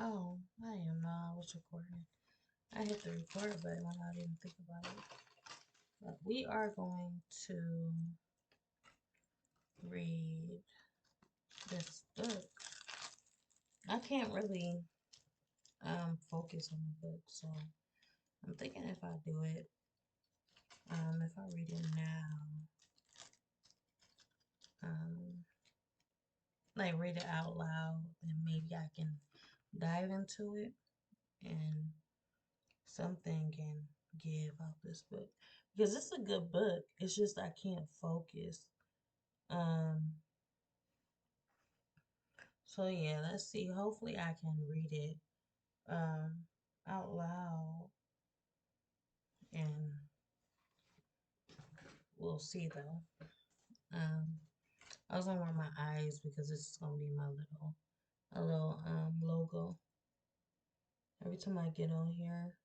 Oh, I didn't know I was recording. I hit the record button when I didn't think about it. But we are going to read this book. I can't really focus on the book, so I'm thinking if I do it, if I read it now, um, like read it out loud, then maybe I can dive into it and something can give out this book because it's a good book. It's just I can't focus. Um, so yeah, let's see. Hopefully I can read it um out loud and we'll see though. Um, I was gonna wear my eyes because this is gonna be my little logo. Every time I get on here,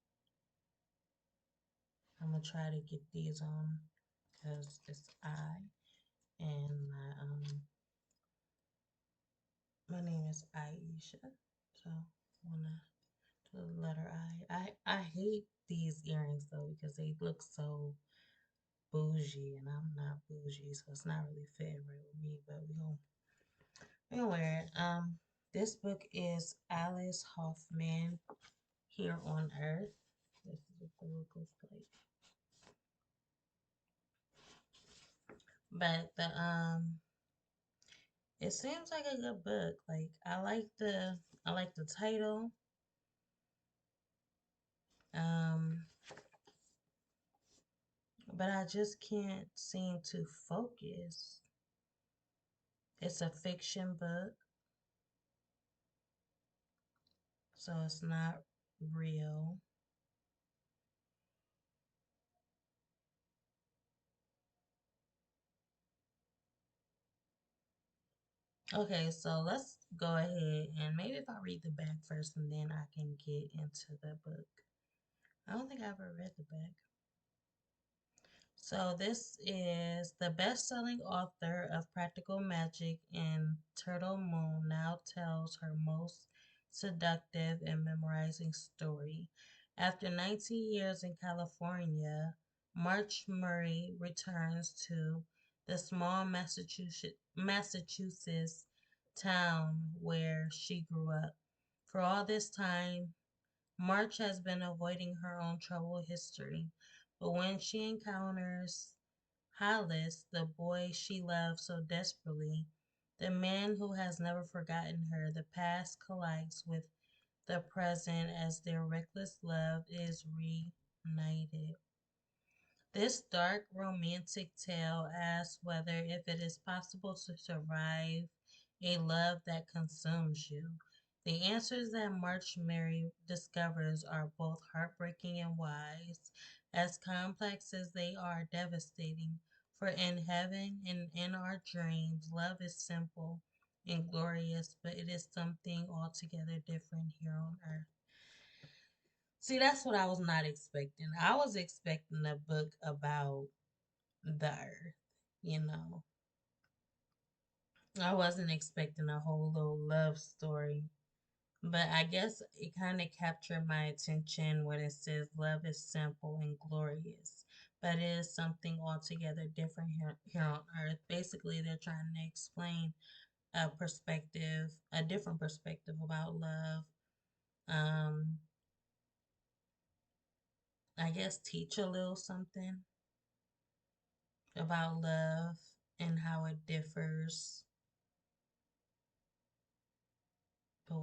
I'm gonna try to get these on because it's I and my name is Aisha. So wanna do the letter I hate these earrings though because they look so bougie and I'm not bougie, so it's not really fitting right with me, but we gonna wear it. This book is Alice Hoffman, Here on Earth. This is what the book looks like. But the it seems like a good book. Like I like the title. Um, but I just can't seem to focus. It's a fiction book, so it's not real. Okay, so let's go ahead and maybe if I read the back first and then I can get into the book. I don't think I ever read the back. So this is the best-selling author of Practical Magic and Turtle Moon now tells her most seductive and memorizing story. After 19 years in California, March Murray returns to the small Massachusetts town where she grew up. For all this time, March has been avoiding her own troubled history, but when she encounters Hollis, the boy she loves so desperately, the man who has never forgotten her, the past collides with the present as their reckless love is reunited. This dark romantic tale asks whether if it is possible to survive a love that consumes you. The answers that March Mary discovers are both heartbreaking and wise, as complex as they are devastating. For in heaven and in our dreams, love is simple and glorious, but it is something altogether different here on earth. See, that's what I was not expecting. I was expecting a book about the earth, you know. I wasn't expecting a whole little love story, but I guess it kind of captured my attention when it says love is simple and glorious, but it is something altogether different here on earth. Basically, they're trying to explain a different perspective about love. Um, I guess teach a little something about love and how it differs but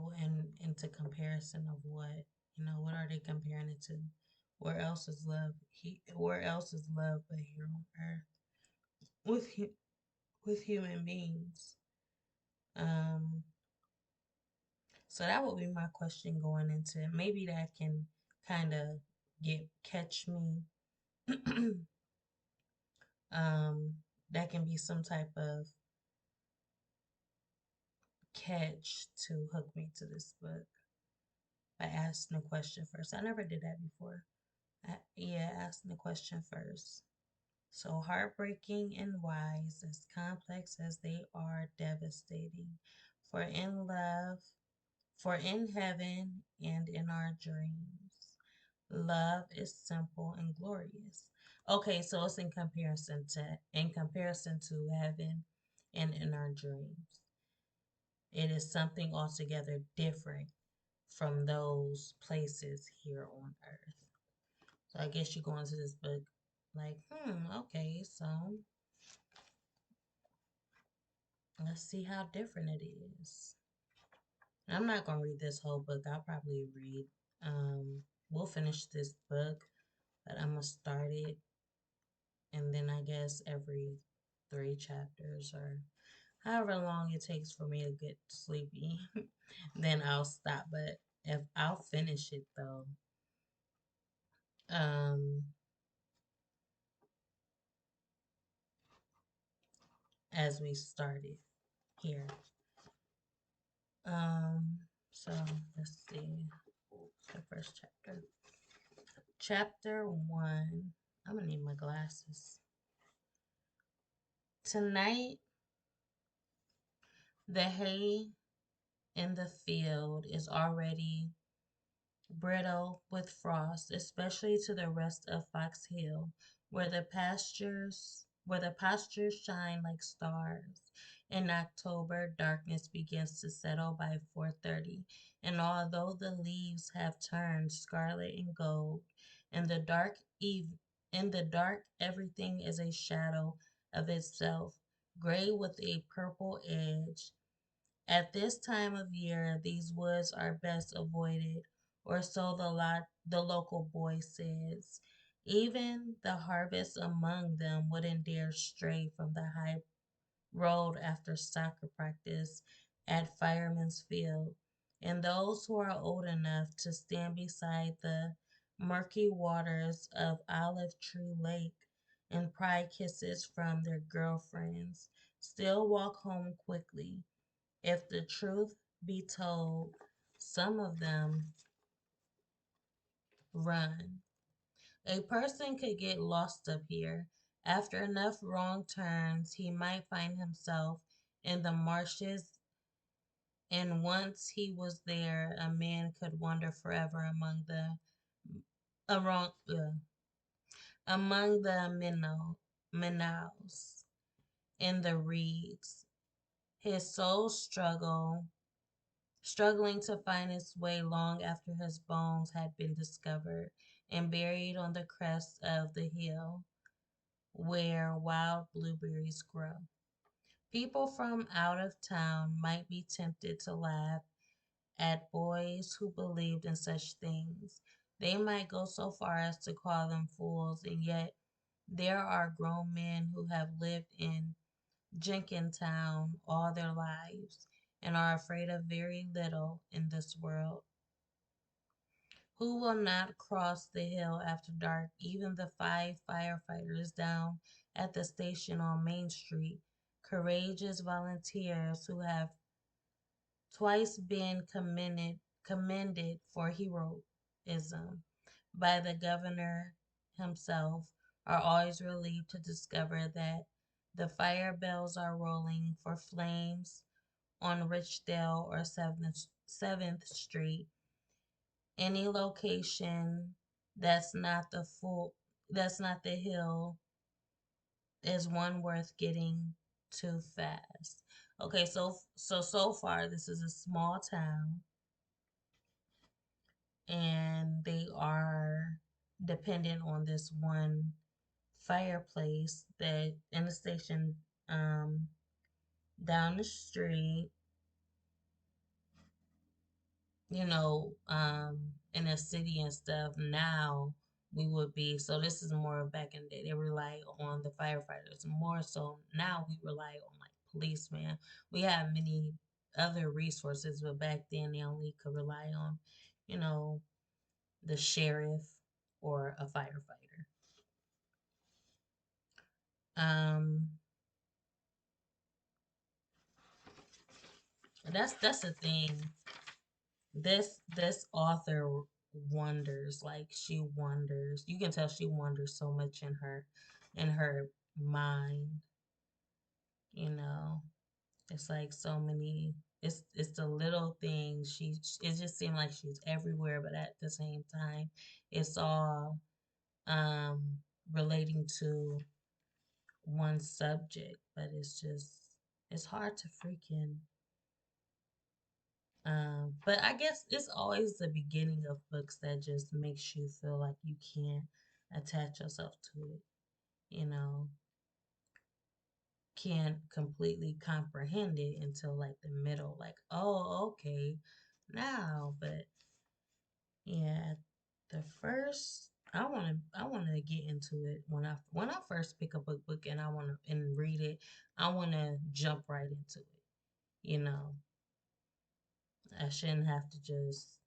into comparison of what, what are they comparing it to? Where else is love? Where else is love but here on earth with with human beings? Um, so that would be my question going into it. Maybe that can kind of get catch me. um, that can be some type of catch to hook me to this book by asking the question first. I never did that before. Yeah, asking the question first. So heartbreaking and wise, as complex as they are devastating. For in love, for in heaven and in our dreams, love is simple and glorious. Okay, so it's in comparison to heaven and in our dreams. It is something altogether different from those places here on earth. So I guess you go into this book like, okay, so let's see how different it is. I'm not gonna read this whole book. I'll probably read. We'll finish this book, but I'm gonna start it, and then I guess every 3 chapters or however long it takes for me to get sleepy, then I'll stop. But if I'll finish it though, um, as we started here. Um, so let's see the first chapter. Chapter 1. I'm gonna need my glasses. Tonight, the hay in the field is already brittle with frost, especially to the rest of Fox Hill, where the pastures shine like stars. In October, darkness begins to settle by 4:30, and although the leaves have turned scarlet and gold, in the dark everything is a shadow of itself, gray with a purple edge. At this time of year, these woods are best avoided, or so the local boy says. Even the harvest among them wouldn't dare stray from the high road after soccer practice at Fireman's Field, and those who are old enough to stand beside the murky waters of Olive Tree Lake and pry kisses from their girlfriends still walk home quickly. If the truth be told, some of them run. A person could get lost up here. After enough wrong turns, he might find himself in the marshes, and once he was there, a man could wander forever around, among the minnows in the reeds. His soul struggling to find its way long after his bones had been discovered and buried on the crest of the hill where wild blueberries grow. People from out of town might be tempted to laugh at boys who believed in such things. They might go so far as to call them fools, and yet there are grown men who have lived in Jenkintown all their lives and are afraid of very little in this world. Who will not cross the hill after dark? Even the 5 firefighters down at the station on Main Street, courageous volunteers who have twice been commended for heroism by the governor himself, are always relieved to discover that the fire bells are rolling for flames on Richdale or 7th Street. Any location that's not the full that's not the hill is one worth getting too fast. Okay, so far this is a small town, and they are dependent on this one fireplace that in the station um down the street, in a city and stuff. Now we would be, so this is more of back in the day. They rely on the firefighters more, so now we rely on like policemen. We have many other resources, but back then they only could rely on, you know, the sheriff or a firefighter. Um, that's the thing. This author wonders, like she wonders. You can tell she wonders so much in her in her mind, you know. It's like so many it's the little things. It just seemed like she's everywhere, but at the same time, it's all um relating to one subject, but it's hard to freaking but I guess it's always the beginning of books that just makes you feel like you can't attach yourself to it, you know, can't completely comprehend it until like the middle, like, oh, okay, now, but yeah, the first I want to get into it when I first pick up a book and I want to and read it, I want to jump right into it, you know. I shouldn't have to just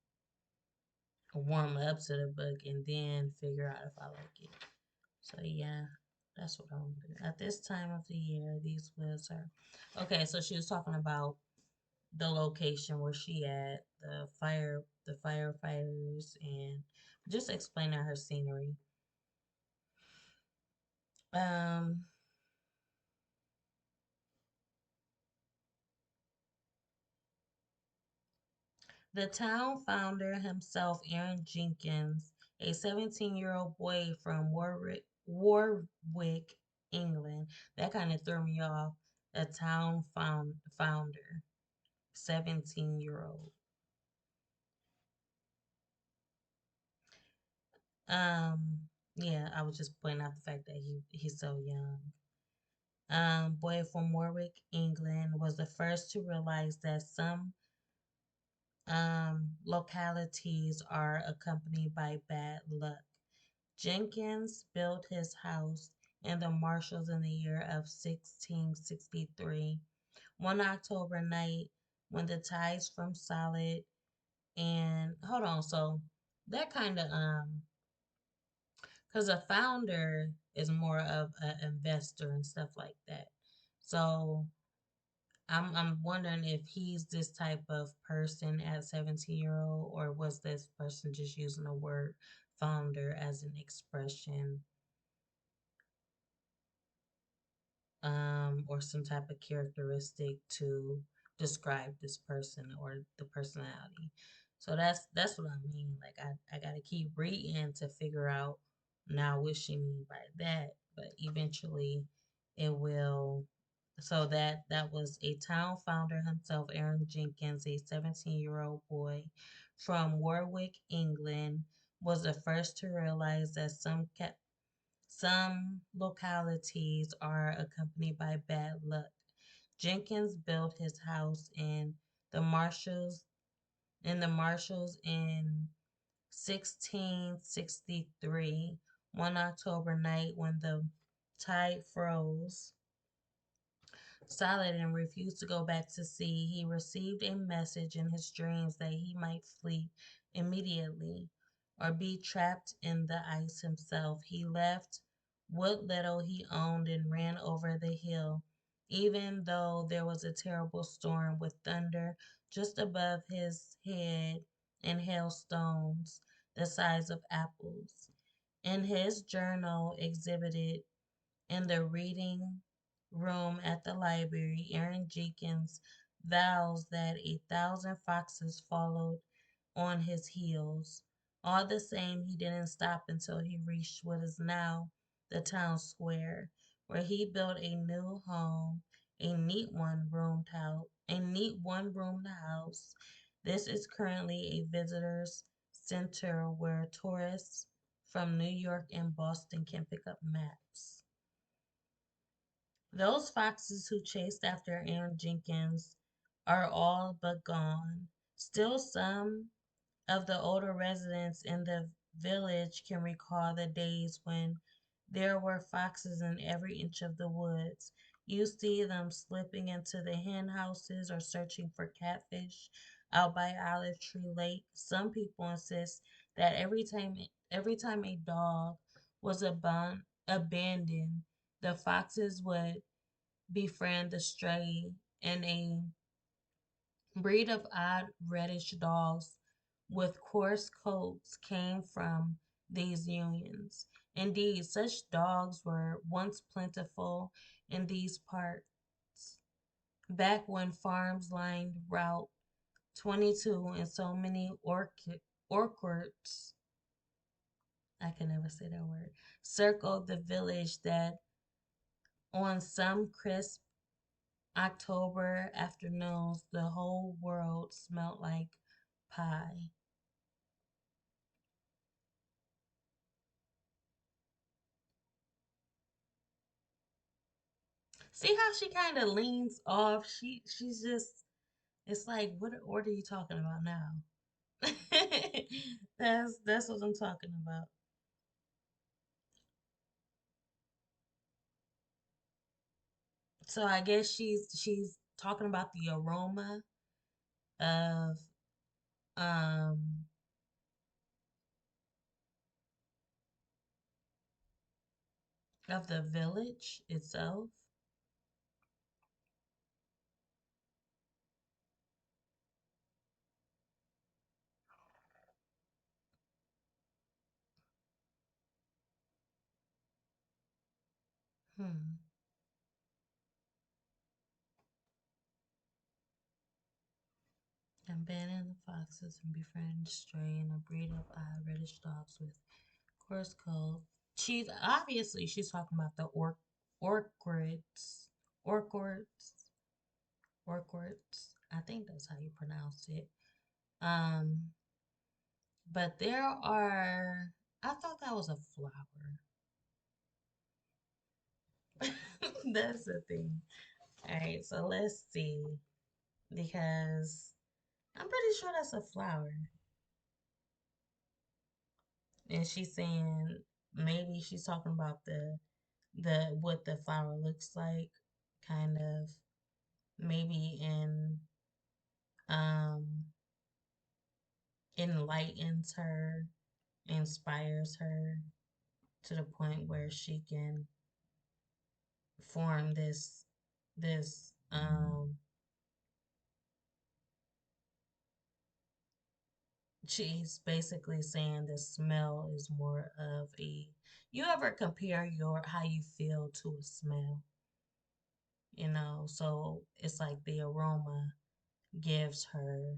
warm up to the book and then figure out if I like it. So yeah, that's what I want to do. At this time of the year, these was her. Okay, so she was talking about the location where she at, the firefighters, and just explaining her scenery. Um, the town founder himself, Aaron Jenkins, a 17-year-old boy from Warwick, England. That kind of threw me off. The town founder, 17-year-old. Yeah, I was just pointing out the fact that he's so young. Boy from Warwick, England, was the first to realize that some localities are accompanied by bad luck. Jenkins built his house in the Marshalls in the year of 1663. One October night, when the tides from solid and hold on, so that kind of because a founder is more of an investor and stuff like that. So I'm wondering if he's this type of person at 17-year-old, or was this person just using the word founder as an expression, or some type of characteristic to describe this person or the personality. So that's what I mean. Like I gotta keep reading to figure out now what she mean by that. But eventually it will. So that was a town founder himself, Aaron Jenkins, a 17-year-old boy from Warwick, England, was the first to realize that some localities are accompanied by bad luck. Jenkins built his house the Marshalls in 1663. One October night when the tide froze solid and refused to go back to sea, he received a message in his dreams that he might flee immediately or be trapped in the ice himself. He left what little he owned and ran over the hill, even though there was a terrible storm with thunder just above his head and hailstones the size of apples. In his journal exhibited in the reading room at the library, Aaron Jenkins vows that 1,000 foxes followed on his heels. All the same, he didn't stop until he reached what is now the town square, where he built a new home, a neat one-roomed house. This is currently a visitors center where tourists from New York and Boston can pick up maps. Those foxes who chased after Aaron Jenkins are all but gone. Still, some of the older residents in the village can recall the days when there were foxes in every inch of the woods. You see them slipping into the hen houses or searching for catfish out by Olive Tree Lake. Some people insist that every time a dog was abandoned, the foxes would befriend the stray, and a breed of odd reddish dogs with coarse coats came from these unions. Indeed, such dogs were once plentiful in these parts, back when farms lined Route 22 and so many orchards, I can never say that word, circled the village that on some crisp October afternoons the whole world smelt like pie. See how she kind of leans off? She's just, it's like, what are you talking about now? That's what I'm talking about. So I guess she's talking about the aroma of um of the village itself. Hmm. Abandon the foxes and befriend stray and a breed of reddish dogs with coarse coat. She's talking about the orchids, orchids, orchids. I think that's how you pronounce it. Um, but there are. I thought that was a flower. That's the thing. All right, so let's see because I'm pretty sure that's a flower. And she's saying maybe she's talking about the what the flower looks like, kind of maybe um enlightens her, inspires her to the point where she can form this. She's basically saying the smell is more of a, you ever compare your how you feel to a smell, so it's like the aroma gives her,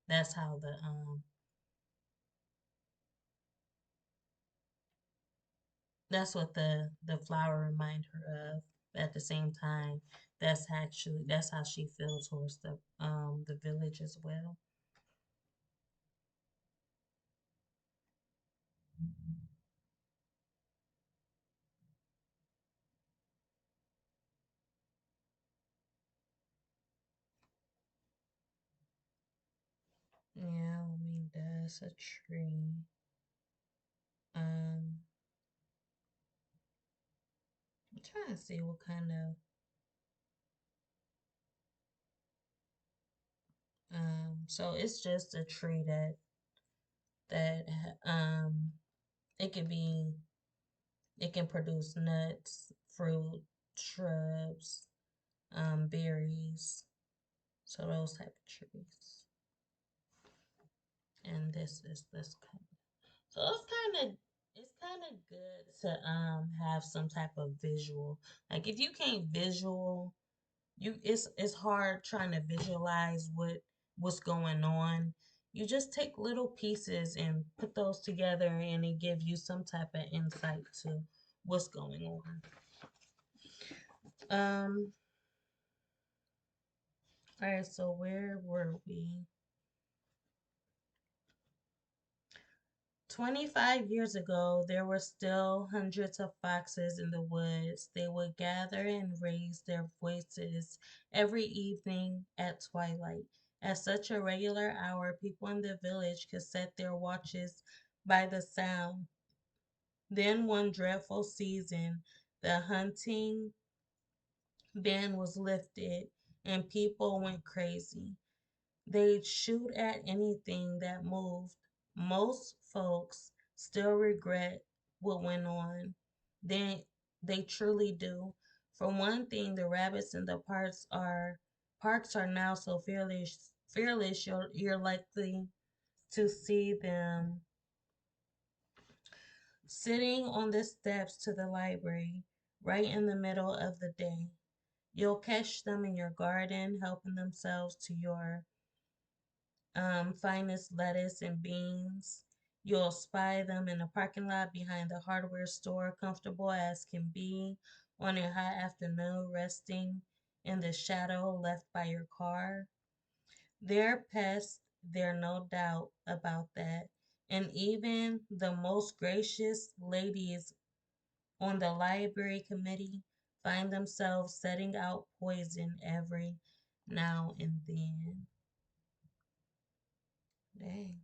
that's how that's what the flower remind her of. But at the same time, that's how she feels towards the village as well. Yeah, I mean that's a tree. um I'm trying to see what kind of so it's just a tree that it can be, it can produce nuts, fruit, shrubs, berries, so those type of trees. And this kind of, so it's kind of good to have some type of visual. Like if you can't visual, it's hard trying to visualize what's going on. You just take little pieces and put those together and it gives you some type of insight to what's going on. um all right, so where were we? 25 years ago, there were still hundreds of foxes in the woods. They would gather and raise their voices every evening at twilight. At such a regular hour, people in the village could set their watches by the sound. Then, one dreadful season, the hunting ban was lifted and people went crazy. They'd shoot at anything that moved. Most folks still regret what went on. They truly do. For one thing, the rabbits in the parks are now so fearless you're likely to see them sitting on the steps to the library right in the middle of the day. You'll catch them in your garden helping themselves to your finest lettuce and beans. You'll spy them in the parking lot behind the hardware store, comfortable as can be on a hot afternoon, resting in the shadow left by your car. They're pests, there's no doubt about that. And even the most gracious ladies on the library committee find themselves setting out poison every now and then. Dang,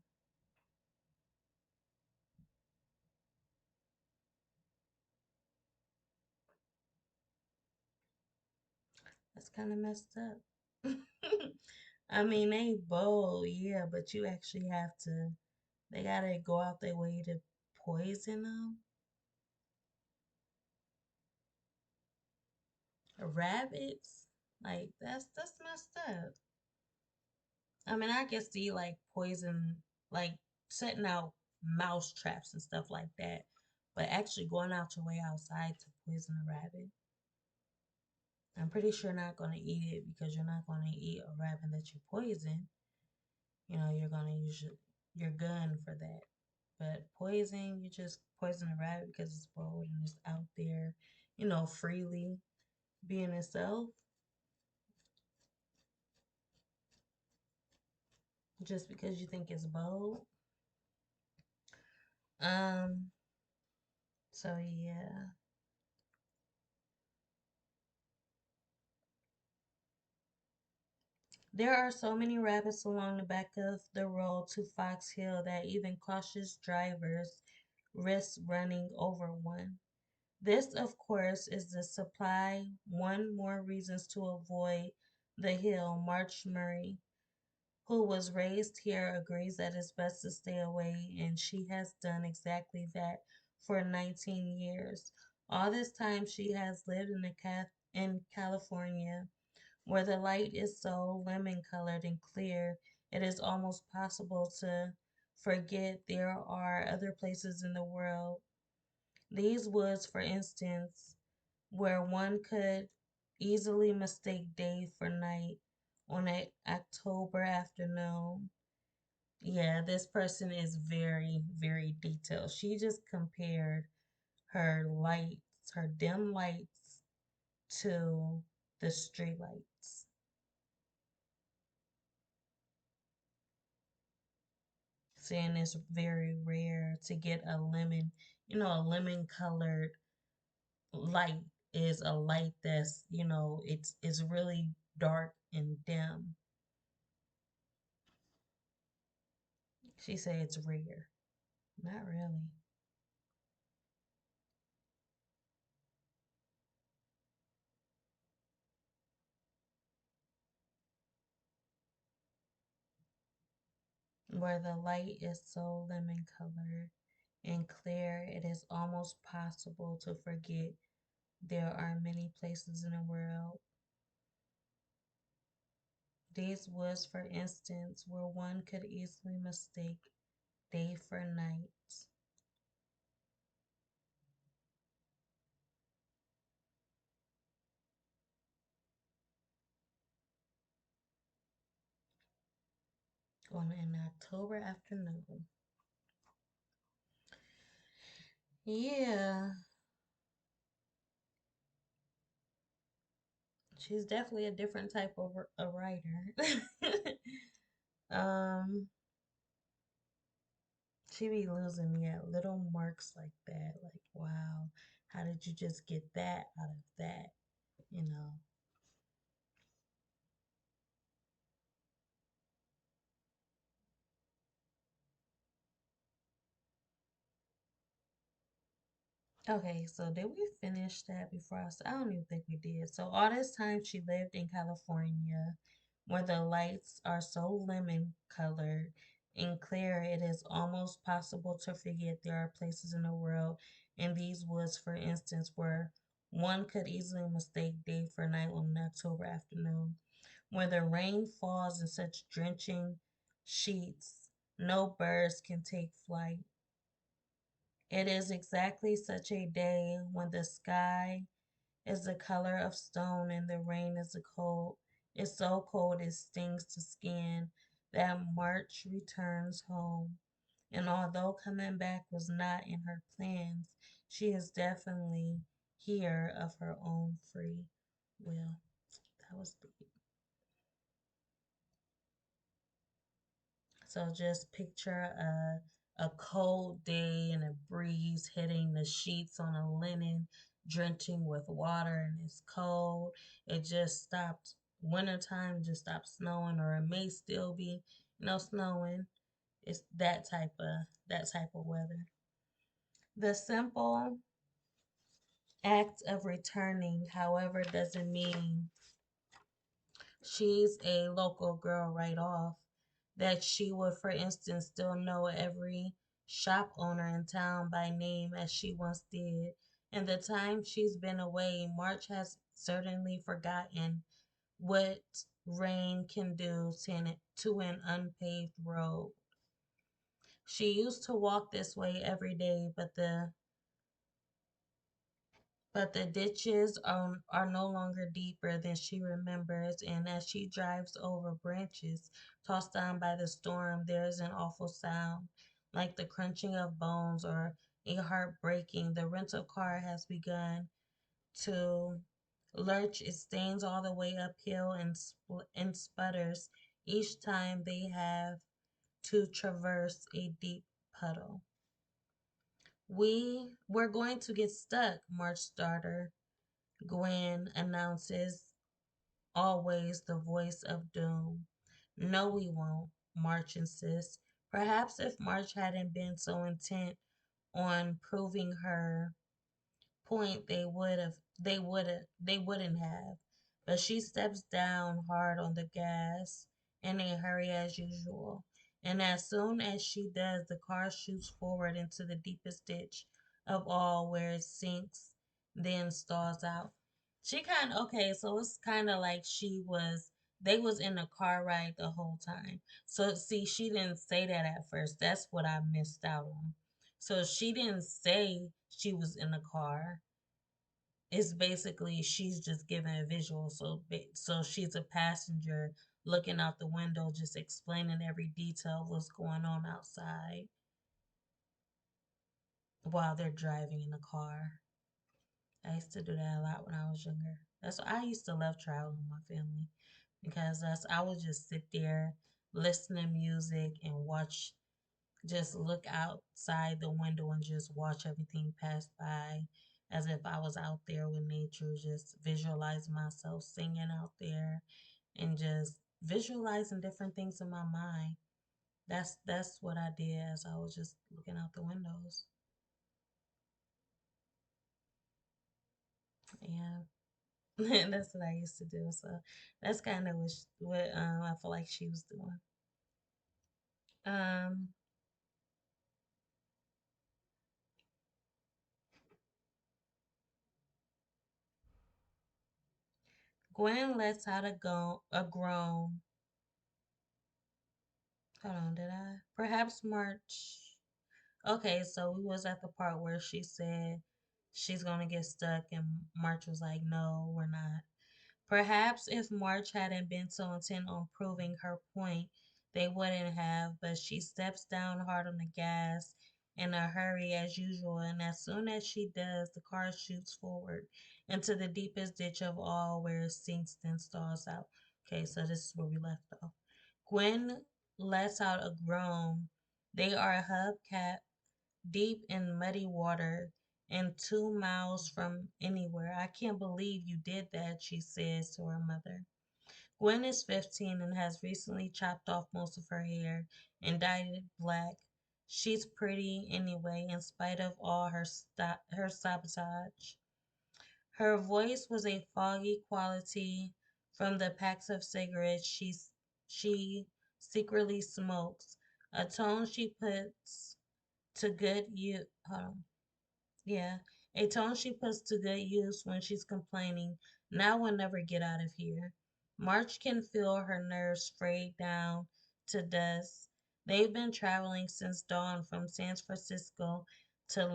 that's kind of messed up. I mean, they bold, yeah, but you actually have to, they gotta go out their way to poison them. Rabbits? Like, that's messed up. I mean, I guess see like poison, like setting out mouse traps and stuff like that, but actually going out your way outside to poison a rabbit, I'm pretty sure not going to eat it because you're not going to eat a rabbit that you poison. You know, you're going to use your gun for that. But poison, you just poison a rabbit because it's bold and it's out there, you know, freely being itself just because you think it's bold. Um, so yeah. There are so many rabbits along the back of the road to Fox Hill that even cautious drivers risk running over one. This, of course, is the supply. One more reasons to avoid the hill. March Murray, who was raised here, agrees that it's best to stay away, and she has done exactly that for 19 years. All this time, she has lived in California where the light is so lemon colored and clear, it is almost possible to forget there are other places in the world. These woods, for instance, where one could easily mistake day for night on an October afternoon. Yeah, this person is very, very detailed. She just compared her lights, her dim lights, to the street lights. Saying it's very rare to get a lemon, you know, a lemon colored light is a light that's, you know, it's really dark and dim. She said it's rare. Not really. Where the light is so lemon colored and clear, it is almost possible to forget there are many places in the world. These woods, for instance, where one could easily mistake day for night. On an October afternoon. Yeah, she's definitely a different type of a writer. um, she be losing me at little marks like that. Like, wow, how did you just get that out of that? You know. Okay, so did we finish that before I don't even think we did. So all this time she lived in California, where the lights are so lemon colored and clear, it is almost possible to forget there are places in the world, in these woods, for instance, where one could easily mistake day for night on an October afternoon, where the rain falls in such drenching sheets, no birds can take flight It is exactly such a day when the sky is the color of stone and the rain is the cold. It's so cold it stings the skin that March returns home. And although coming back was not in her plans, she is definitely here of her own free will. That was deep. So just picture a cold day and a breeze hitting the sheets on a linen, drenching with water, and it's cold. It just stopped. Wintertime just stopped snowing, or it may still be, snowing. It's that type of weather. The simple act of returning, however, doesn't mean she's a local girl right off. That she would, for instance, still know every shop owner in town by name as she once did. In the time she's been away, March has certainly forgotten what rain can do to an unpaved road. She used to walk this way every day, but the ditches are no longer deeper than she remembers, and as she drives over branches tossed down by the storm, there is an awful sound, like the crunching of bones or a heart breaking. The rental car has begun to lurch. It stains all the way uphill and sputters each time they have to traverse a deep puddle. We're going to get stuck, March starter Gwen announces, always the voice of doom. No, we won't, March insists. Perhaps if March hadn't been so intent on proving her point, they wouldn't have. But she steps down hard on the gas in a hurry as usual. And as soon as she does, the car shoots forward into the deepest ditch of all, where it sinks, then stalls out. She kind of okay, so it's kind of like they was in a car ride the whole time. So see, she didn't say that at first. That's what I missed out on. So she didn't say she was in the car. It's basically she's just giving a visual. So she's a passenger looking out the window, just explaining every detail of what's going on outside while they're driving in the car. I used to do that a lot when I was younger. That's why I used to love traveling with my family, because I would just sit there, listen to music and watch, just look outside the window and just watch everything pass by, as if I was out there with nature, just visualizing myself singing out there and just visualizing different things in my mind. That's what I did as I was just looking out the windows. Yeah. That's what I used to do. So that's kind of what I feel like she was doing. Um, Gwen lets out a groan. Hold on, did I? Perhaps March. Okay, so we was at the part where she said she's gonna get stuck, and March was like, "No, we're not." Perhaps if March hadn't been so intent on proving her point, they wouldn't have, but she steps down hard on the gas in a hurry as usual, and as soon as she does, the car shoots forward into the deepest ditch of all, where it sinks then stalls out. Okay, so this is where we left off. Gwen lets out a groan. They are hubcap deep in muddy water and 2 miles from anywhere. I can't believe you did that, she says to her mother. Gwen is 15 and has recently chopped off most of her hair and dyed it black. She's pretty anyway, in spite of all her sabotage. Her voice was a foggy quality from the packs of cigarettes she secretly smokes, a tone she puts to good use. Hold on. Yeah, a tone she puts to good use when she's complaining. Now we'll never get out of here. March can feel her nerves frayed down to dust. They've been traveling since dawn from San Francisco to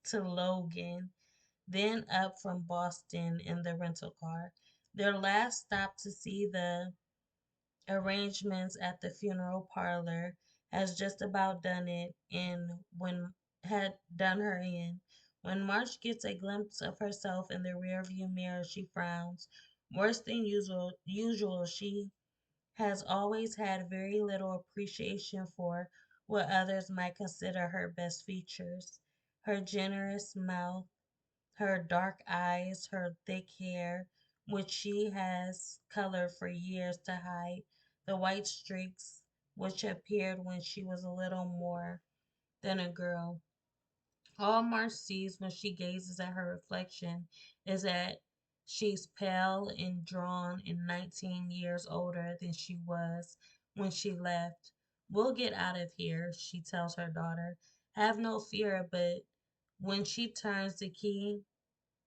to Logan, then up from Boston in the rental car. Their last stop to see the arrangements at the funeral parlor has just about done it in when had done her in. When March gets a glimpse of herself in the rearview mirror, she frowns. Worse than usual, she has always had very little appreciation for what others might consider her best features. Her generous mouth, her dark eyes, her thick hair, which she has colored for years to hide the white streaks which appeared when she was a little more than a girl. All Marge sees when she gazes at her reflection is that she's pale and drawn and 19 years older than she was when she left. We'll get out of here, she tells her daughter. Have no fear, but when she turns the key,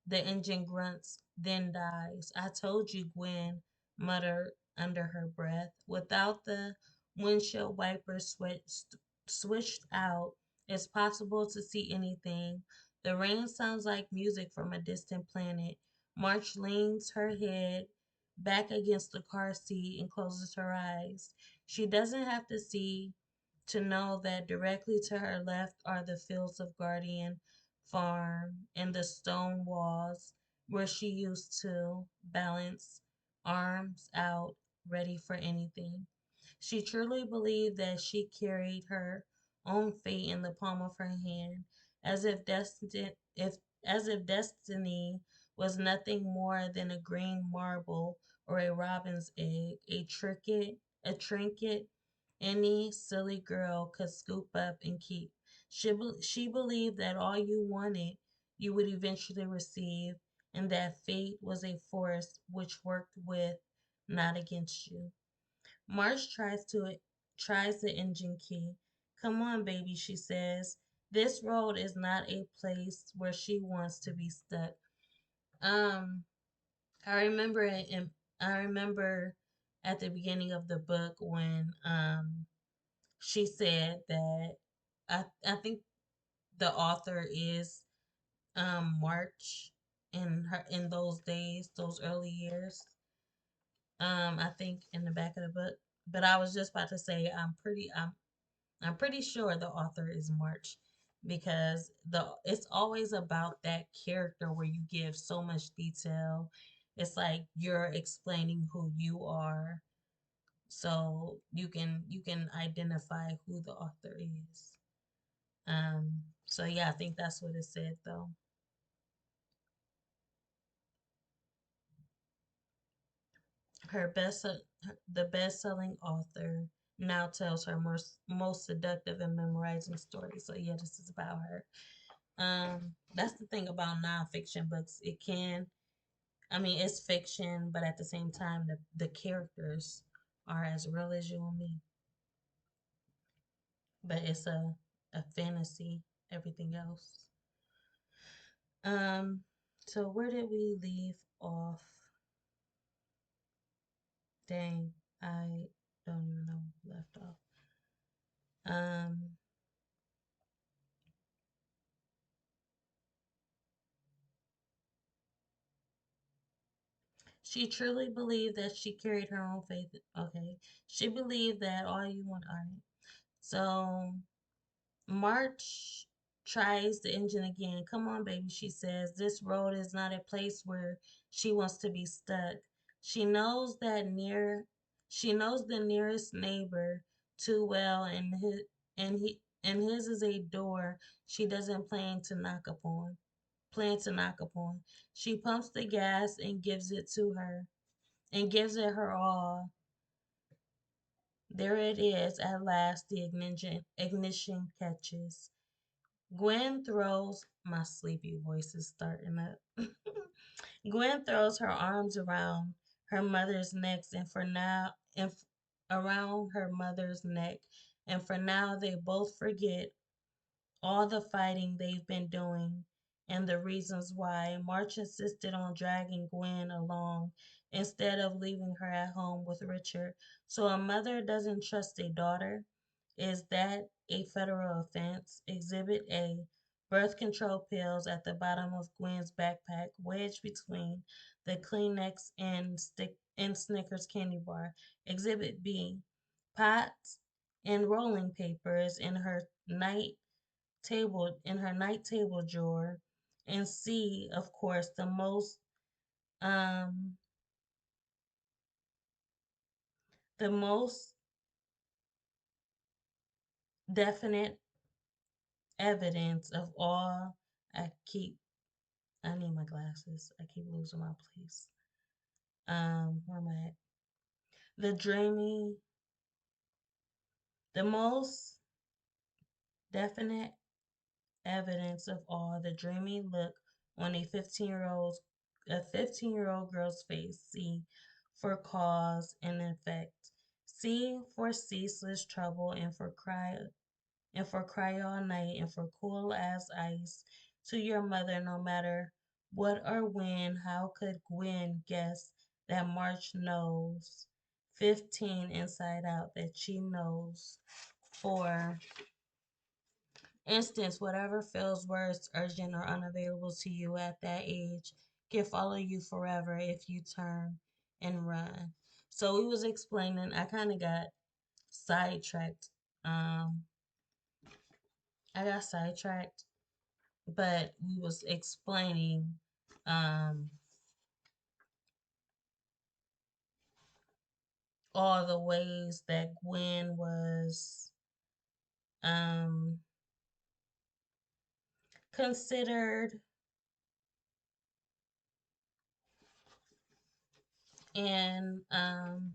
the engine grunts, then dies. I told you, Gwen muttered under her breath. Without the windshield wiper switched out, it's possible to see anything. The rain sounds like music from a distant planet. March leans her head back against the car seat and closes her eyes. She doesn't have to see to know that directly to her left are the fields of Guardian Farm and the stone walls where she used to balance arms out, ready for anything. She truly believed that she carried her own fate in the palm of her hand, as if destiny was nothing more than a green marble or a robin's egg, a trinket any silly girl could scoop up and keep. She believed that all you wanted you would eventually receive, and that fate was a force which worked with, not against you. Marsh tries the engine key. Come on, baby, she says. This road is not a place where she wants to be stuck. Um, I remember it in, I remember at the beginning of the book when she said that I think the author is March in those days, those early years. I think in the back of the book. But I was just about to say I'm pretty sure the author is March because it's always about that character where you give so much detail. It's like you're explaining who you are so you can identify who the author is. So yeah, I think that's what it said though. Her best the best-selling author now tells her most seductive and memorizing stories. So yeah, this is about her. That's the thing about nonfiction books. I mean, it's fiction, but at the same time, the characters are as real as you and me. But it's a fantasy. Everything else. Um, so where did we leave off? Dang, I don't even know where we left off. Um, she truly believed that she carried her own faith. Okay, she believed that all you want. All right. So March tries the engine again. Come on, baby, she says. This road is not a place where she wants to be stuck. She knows that near she knows the nearest neighbor too well and his is a door she doesn't plan to knock upon. She pumps the gas and gives it her all. There it is at last the ignition catches. Gwen throws, my sleepy voice is starting up. Gwen throws her arms her mother's neck and for now and f- around her mother's neck and for now they both forget all the fighting they've been doing and the reasons why. March insisted on dragging Gwen along instead of leaving her at home with Richard. So a mother doesn't trust a daughter. Is that a federal offense. Exhibit A, birth control pills at the bottom of Gwen's backpack, wedged between the Kleenex and Snickers candy bar. Exhibit B, pots and rolling papers in her night table drawer. And C, of course, um the most definite evidence of all. I keep I need my glasses. I keep losing my place. Where am I at? The dreamy, the most definite evidence of all, the dreamy look on a 15-year-old girl's face. C for cause and effect. C for ceaseless trouble and for cry all night and for cool as ice to your mother no matter what or when. How could Gwen guess that March knows 15 inside out, that she knows? For instance, whatever feels worse, urgent, or unavailable to you at that age can follow you forever if you turn and run. So we was explaining, I kind of got sidetracked. Um, I got sidetracked, but we was explaining um all the ways that Gwen was um considered and an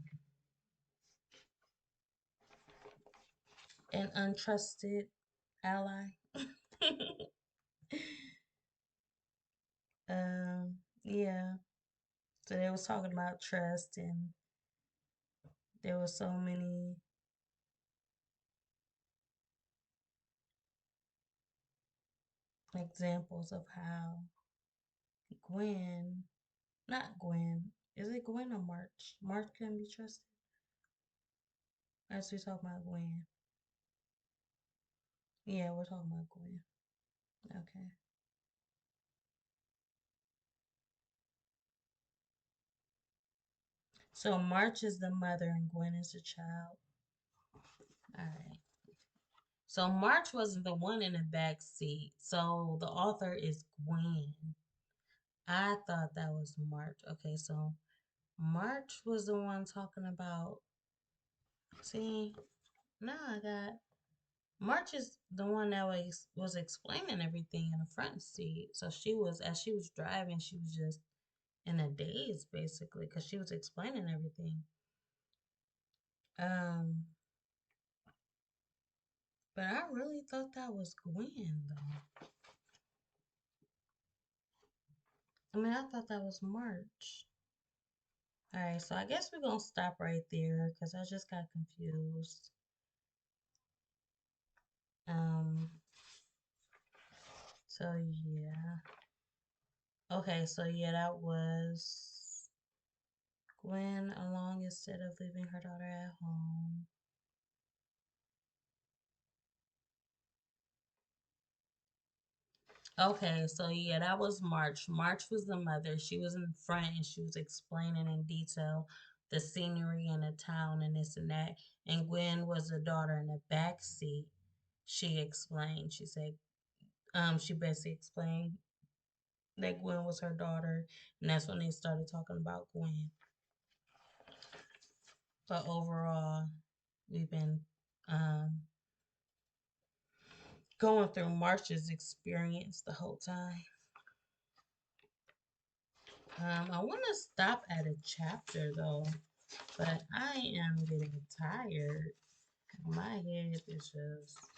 untrusted ally. Yeah. So they was talking about trust, and there were so many examples of how Gwen, not Gwen, is it Gwen or March? March can be trusted. As we talk about Gwen. Yeah, we're talking about Gwen. Okay. So March is the mother and Gwen is the child. All right. So March wasn't the one in the back seat. So the author is Gwen. I thought that was March. Okay, so March was the one talking about. See, now I got March is the one that was explaining everything in the front seat. So she was, as she was driving, she was just in a daze basically because she was explaining everything. Um, but I really thought that was Gwen though. I mean, I thought that was March. All right, so I guess we're gonna stop right there because I just got confused. Um, so yeah. Okay, so yeah, that was Gwen along instead of leaving her daughter at home. Okay, so yeah, that was March. March was the mother. She was in front and she was explaining in detail the scenery and the town and this and that. And Gwen was the daughter in the back seat. She explained. She said, she basically explained that Gwen was her daughter, and that's when they started talking about Gwen. But overall, we've been um going through March's experience the whole time. I want to stop at a chapter though, but I am getting tired. My head is just,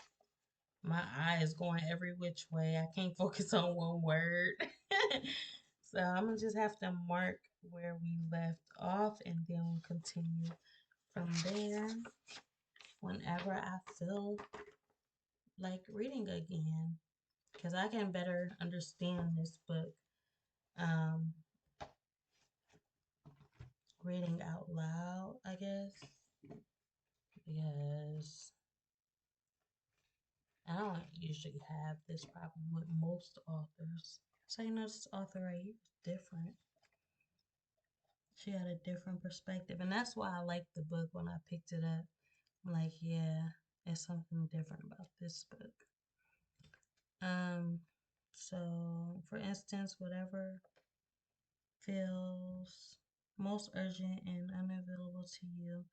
my eye is going every which way. I can't focus on one word. So I'm gonna just have to mark where we left off and then we'll continue from there whenever I feel like reading again. Because I can better understand this book um, reading out loud, I guess. Because I don't usually have this problem with most authors. So you know, this author right here is different. She had a different perspective, and that's why I liked the book when I picked it up. I'm like, yeah, there's something different about this book. Um, so for instance, whatever feels most urgent and unavailable to you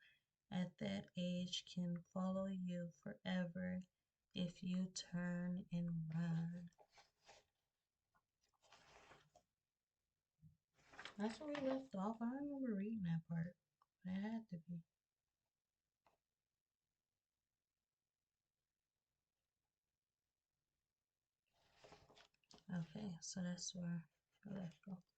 at that age can follow you forever if you turn and run. That's where we left off. I remember reading that part. It had to be. Okay, so that's where I left off.